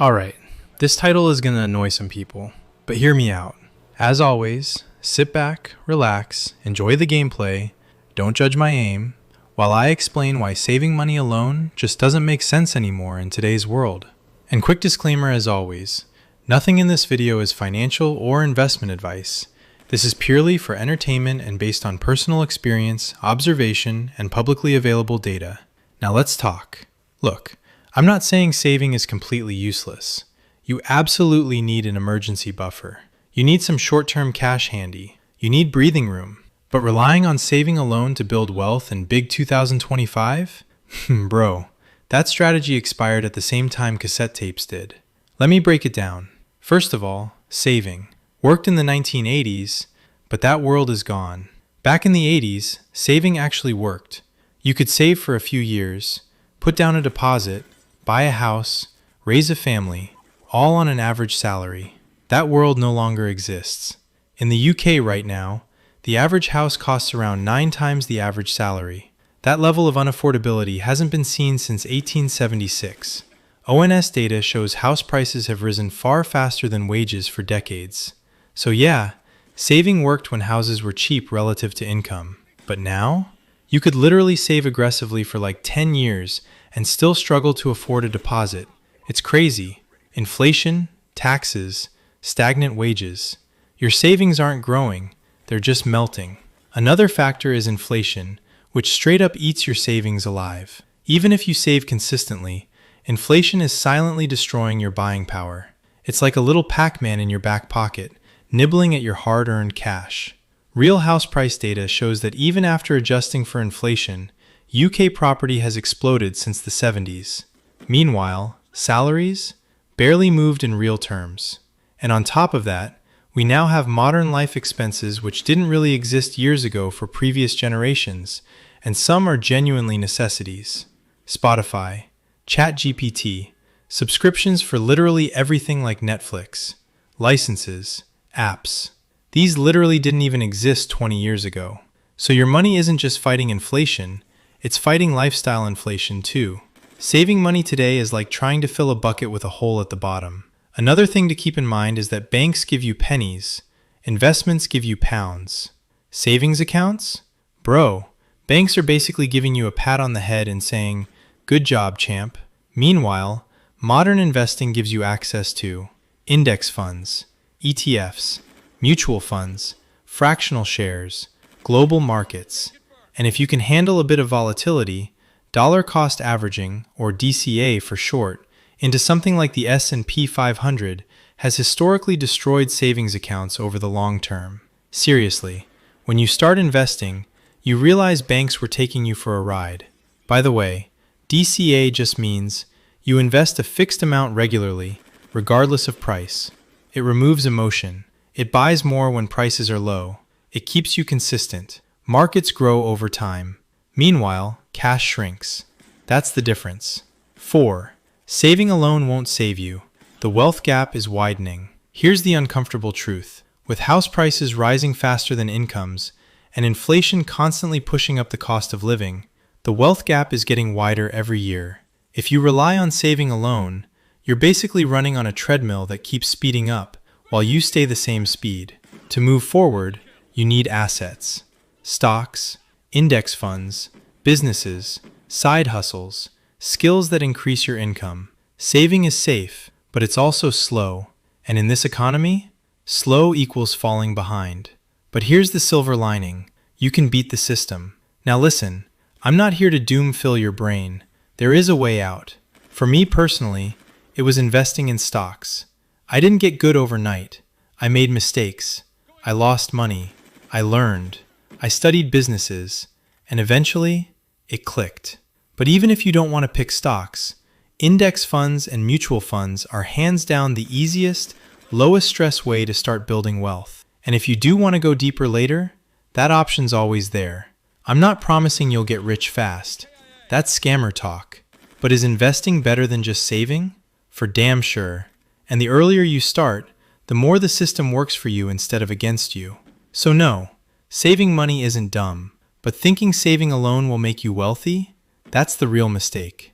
Alright, this title is going to annoy some people, but hear me out. As always, sit back, relax, enjoy the gameplay, don't judge my aim, while I explain why saving money alone just doesn't make sense anymore in today's world. And quick disclaimer as always, nothing in this video is financial or investment advice. This is purely for entertainment and based on personal experience, observation, and publicly available data. Now let's talk. Look, I'm not saying saving is completely useless. You absolutely need an emergency buffer. You need some short-term cash handy. You need breathing room. But relying on saving alone to build wealth in big 2025? Bro, that strategy expired at the same time cassette tapes did. Let me break it down. First of all, saving. Worked in the 1980s, but that world is gone. Back in the 80s, saving actually worked. You could save for a few years, put down a deposit, buy a house, raise a family, all on an average salary. That world no longer exists. In the UK right now, the average house costs around 9 times the average salary. That level of unaffordability hasn't been seen since 1876. ONS data shows house prices have risen far faster than wages for decades. So yeah, saving worked when houses were cheap relative to income. But now? You could literally save aggressively for like 10 years and still struggle to afford a deposit. It's crazy. Inflation, taxes, stagnant wages. Your savings aren't growing, they're just melting. Another factor is inflation, which straight up eats your savings alive. Even if you save consistently, inflation is silently destroying your buying power. It's like a little Pac-Man in your back pocket, nibbling at your hard-earned cash. Real house price data shows that even after adjusting for inflation, UK property has exploded since the 70s. Meanwhile, salaries barely moved in real terms. And on top of that, we now have modern life expenses which didn't really exist years ago for previous generations, and some are genuinely necessities. Spotify, ChatGPT, subscriptions for literally everything like Netflix, licenses, apps. These literally didn't even exist 20 years ago. So your money isn't just fighting inflation, it's fighting lifestyle inflation too. Saving money today is like trying to fill a bucket with a hole at the bottom. Another thing to keep in mind is that banks give you pennies, investments give you pounds. Savings accounts? Bro, banks are basically giving you a pat on the head and saying, "Good job, champ." Meanwhile, modern investing gives you access to index funds, ETFs, mutual funds, fractional shares, global markets, and if you can handle a bit of volatility, dollar cost averaging, or DCA for short, into something like the S&P 500 has historically destroyed savings accounts over the long term. Seriously, when you start investing, you realize banks were taking you for a ride. By the way, DCA just means you invest a fixed amount regularly, regardless of price. It removes emotion. It buys more when prices are low. It keeps you consistent. Markets grow over time. Meanwhile, cash shrinks. That's the difference. 4. Saving alone won't save you. The wealth gap is widening. Here's the uncomfortable truth. With house prices rising faster than incomes, and inflation constantly pushing up the cost of living, the wealth gap is getting wider every year. If you rely on saving alone, you're basically running on a treadmill that keeps speeding up, while you stay the same speed. To move forward, you need assets. Stocks, index funds, businesses, side hustles, skills that increase your income. Saving is safe, but it's also slow. And in this economy, slow equals falling behind. But here's the silver lining. You can beat the system. Now listen, I'm not here to doom fill your brain. There is a way out. For me personally, it was investing in stocks. I didn't get good overnight. I made mistakes. I lost money. I learned. I studied businesses. And eventually, it clicked. But even if you don't want to pick stocks, index funds and mutual funds are hands down the easiest, lowest stress way to start building wealth. And if you do want to go deeper later, that option's always there. I'm not promising you'll get rich fast. That's scammer talk. But is investing better than just saving? For damn sure. And the earlier you start, the more the system works for you instead of against you. So no, saving money isn't dumb, but thinking saving alone will make you wealthy? That's the real mistake.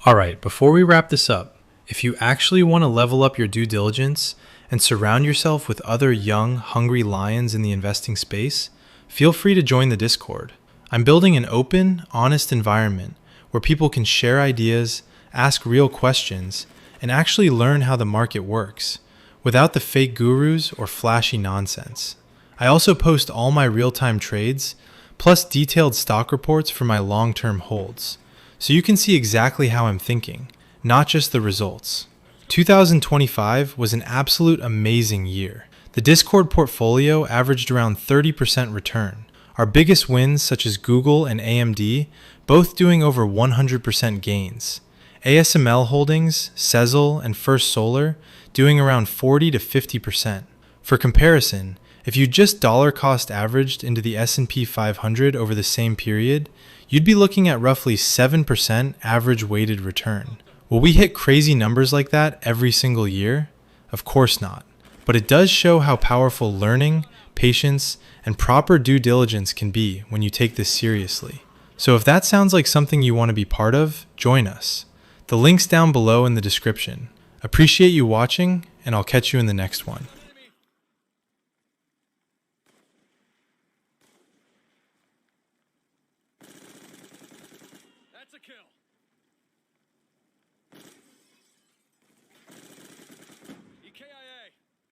Alright, before we wrap this up, If you actually want to level up your due diligence and surround yourself with other young, hungry lions in the investing space, feel free to join the Discord. I'm building an open, honest environment where people can share ideas, ask real questions, and actually learn how the market works, without the fake gurus or flashy nonsense. I also post all my real-time trades, plus detailed stock reports for my long-term holds, so you can see exactly how I'm thinking, not just the results. 2025 was an absolute amazing year. The Discord portfolio averaged around 30% return. Our biggest wins, such as Google and AMD, both doing over 100% gains. ASML Holdings, Sezzle, and First Solar doing around 40 to 50%. For comparison, if you just dollar cost averaged into the S&P 500 over the same period, you'd be looking at roughly 7% average weighted return. Will we hit crazy numbers like that every single year? Of course not. But it does show how powerful learning, patience, and proper due diligence can be when you take this seriously. So if that sounds like something you want to be part of, join us. The link's down below in the description. Appreciate you watching, and I'll catch you in the next one. That's a kill.